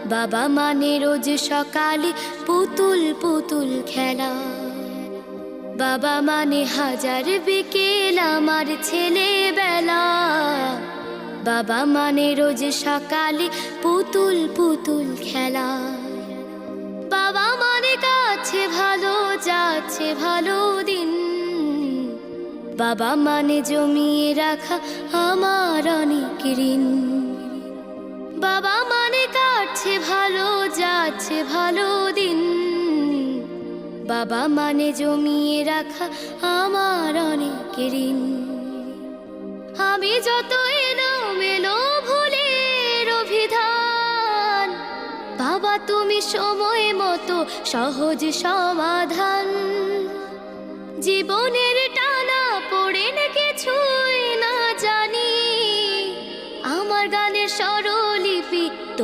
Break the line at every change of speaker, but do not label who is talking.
বাবা মানে রোজ সকালে পুতুল পুতুল খেলা। বাবা মানে হাজার বিকেল আমার ছেলেবেলা। বাবা মানে রোজ সকালে পুতুল পুতুল খেলা। বাবা মানে কাছে ভালো যাচ্ছে ভালো দিন। বাবা মানে জমিয়ে রাখা আমার অনেক ঋণ। বাবা মানে কাটছে ভালো যাচ্ছে ভালো দিন। বাবা মানে জমিয়ে রাখা আমার অনেক ঋণ। আমি যত এলোমেলো ভুলের অভিধান, বাবা তুমি সময় মতো সহজ সমাধান। জীবনের